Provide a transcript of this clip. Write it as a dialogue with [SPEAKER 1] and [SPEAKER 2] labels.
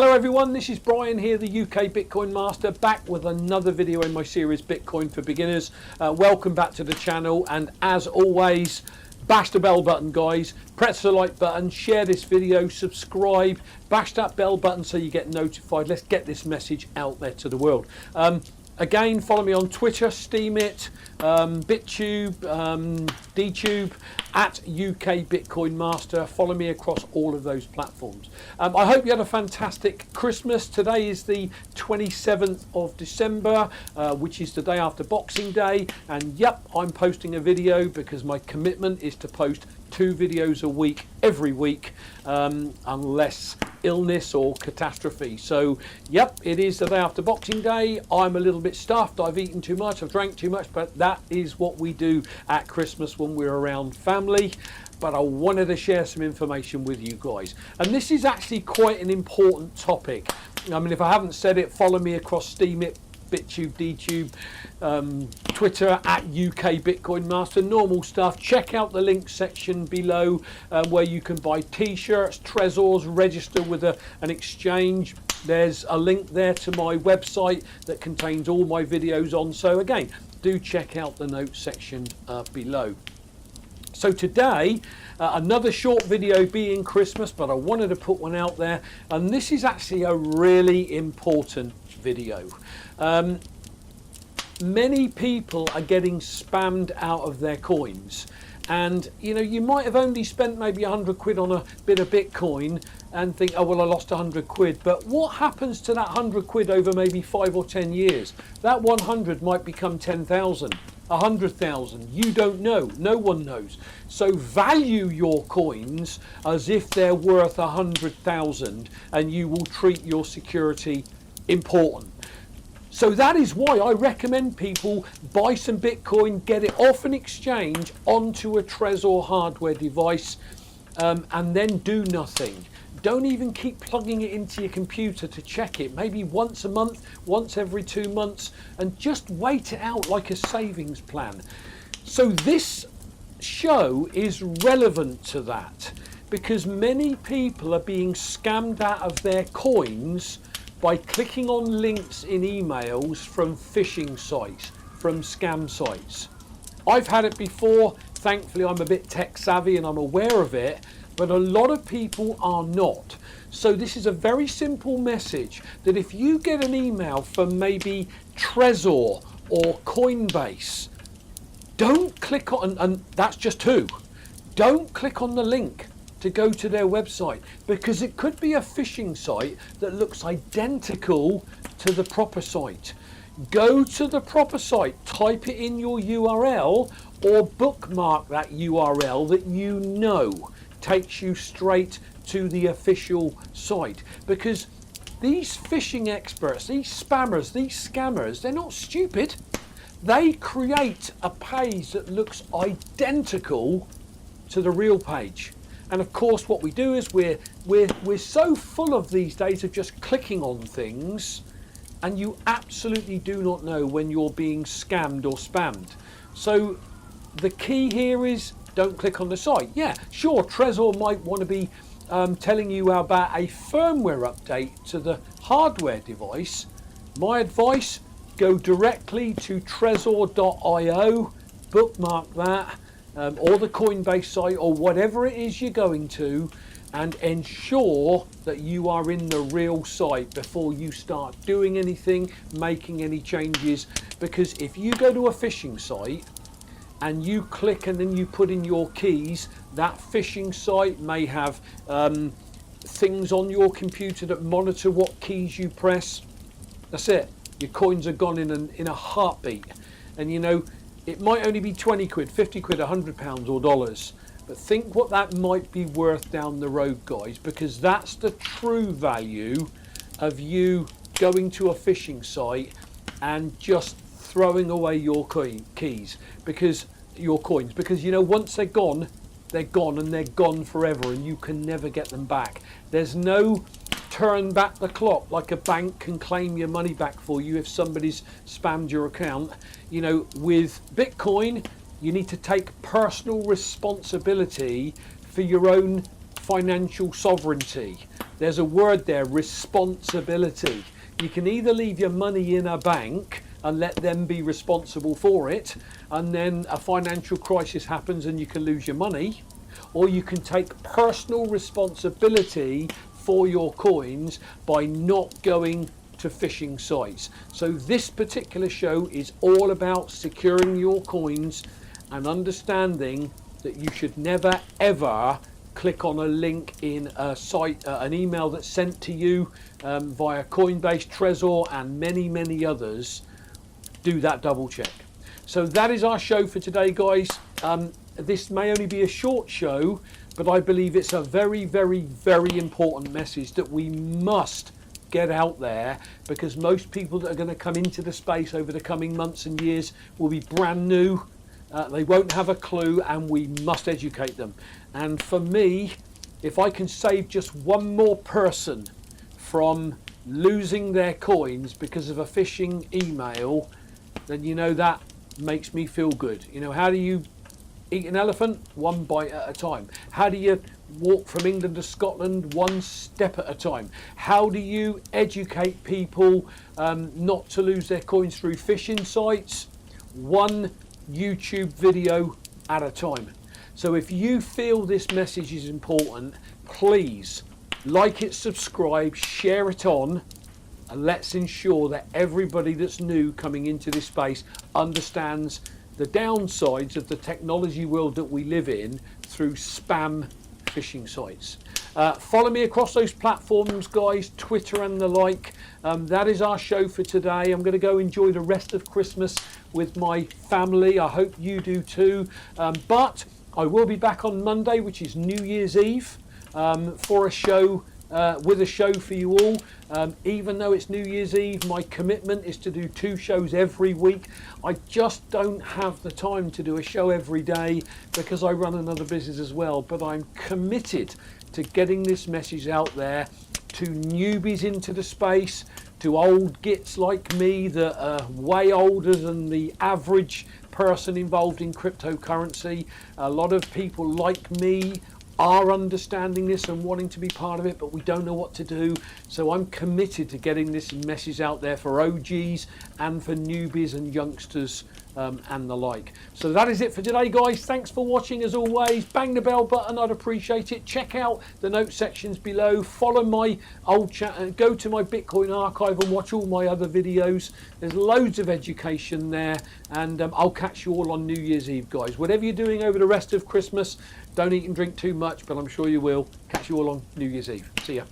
[SPEAKER 1] Hello everyone, this is Brian here, the UK Bitcoin Master, back with another video in my series Bitcoin for Beginners. Welcome back to the channel, and as always, bash the bell button guys, press the like button, share this video, subscribe, bash that bell button so you get notified. Let's get this message out there to the world. Again, follow me on Twitter, Steemit, BitTube, DTube, at UK Bitcoin Master. Follow me across all of those platforms. I hope you had a fantastic Christmas. Today is the 27th of December, which is the day after Boxing Day. And yep, I'm posting a video because my commitment is to post 2 videos a week, every week, unless illness or catastrophe. So yep, it is the day after Boxing Day. I'm a little bit stuffed, I've eaten too much, I've drank too much, but that is what we do at Christmas when we're around family. But I wanted to share some information with you guys, and this is actually quite an important topic. I mean, if I haven't said it, follow me across Steemit, BitTube, DTube, Twitter at UK Bitcoin Master, normal stuff. Check out the link section below where you can buy t-shirts, Trezors, register with an exchange. There's a link there to my website that contains all my videos on. So again, do check out the notes section below. So today, another short video being Christmas, but I wanted to put one out there, and this is actually a really important video. Many people are getting spammed out of their coins, and you know, you might have only spent maybe 100 quid on a bit of Bitcoin and think, oh well, I lost 100 quid, but what happens to that 100 quid over maybe 5 or 10 years? That 100 might become 10,000, 100,000, you don't know, no one knows. So value your coins as if they're worth 100,000, and you will treat your security important. So that is why I recommend people buy some Bitcoin, get it off an exchange onto a Trezor hardware device, and then do nothing. Don't even keep plugging it into your computer to check it, maybe once a month, once every 2 months, and just wait it out like a savings plan. So this show is relevant to that, because many people are being scammed out of their coins by clicking on links in emails from phishing sites, from scam sites. I've had it before. Thankfully, I'm a bit tech savvy and I'm aware of it, but a lot of people are not. So this is a very simple message, that if you get an email from maybe Trezor or Coinbase, don't click on, and that's just 2, don't click on the link to go to their website, because it could be a phishing site that looks identical to the proper site. Go to the proper site, type it in your URL, or bookmark that URL that you know takes you straight to the official site. Because these phishing experts, these spammers, these scammers, they're not stupid. They create a page that looks identical to the real page. And of course, what we do is we're so full of these days of just clicking on things, and you absolutely do not know when you're being scammed or spammed. So the key here is don't click on the site. Yeah, sure, Trezor might want to be telling you about a firmware update to the hardware device. My advice, go directly to Trezor.io, bookmark that, or the Coinbase site, or whatever it is you're going to, and ensure that you are in the real site before you start doing anything, making any changes. Because if you go to a phishing site and you click and then you put in your keys, that phishing site may have things on your computer that monitor what keys you press. That's it, your coins are gone in a heartbeat. And you know, it might only be 20 quid, 50 quid, £100 or dollars, but think what that might be worth down the road, guys, because that's the true value of you going to a phishing site and just throwing away your keys, because your coins, because you know, once they're gone, and they're gone forever, and you can never get them back. There's no turn back the clock like a bank can claim your money back for you if somebody's spammed your account. You know, with Bitcoin, you need to take personal responsibility for your own financial sovereignty. There's a word there, responsibility. You can either leave your money in a bank and let them be responsible for it, and then a financial crisis happens and you can lose your money, or you can take personal responsibility for your coins by not going to phishing sites. So this particular show is all about securing your coins and understanding that you should never ever click on a link in a site, an email that's sent to you via Coinbase, Trezor, and many others. Do that double check. So that is our show for today, guys. This may only be a short show, but I believe it's a very important message that we must get out there, because most people that are going to come into the space over the coming months and years will be brand new. They won't have a clue, and we must educate them. And for me, if I can save just one more person from losing their coins because of a phishing email, then you know that makes me feel good. You know, how do you eat an elephant? One bite at a time. How do you walk from England to Scotland? One step at a time. How do you educate people not to lose their coins through phishing sites? One YouTube video at a time. So if you feel this message is important, please like it, subscribe, share it on, and let's ensure that everybody that's new coming into this space understands the downsides of the technology world that we live in through spam phishing sites. Follow me across those platforms, guys, Twitter and the like. That is our show for today. I'm going to go enjoy the rest of Christmas with my family. I hope you do too. But I will be back on Monday, which is New Year's Eve, for a show, with a show for you all. Even though it's New Year's Eve, my commitment is to do 2 shows every week. I just don't have the time to do a show every day because I run another business as well. But I'm committed to getting this message out there to newbies into the space, to old gits like me that are way older than the average person involved in cryptocurrency. A lot of people like me are understanding this and wanting to be part of it, but we don't know what to do. So I'm committed to getting this message out there for OGs and for newbies and youngsters and the like. So that is it for today, guys. Thanks for watching as always. Bang the bell button, I'd appreciate it. Check out the note sections below. Follow my old chat, go to my Bitcoin archive and watch all my other videos. There's loads of education there, and I'll catch you all on New Year's Eve, guys. Whatever you're doing over the rest of Christmas, don't eat and drink too much, but I'm sure you will. Catch you all on New Year's Eve. See ya.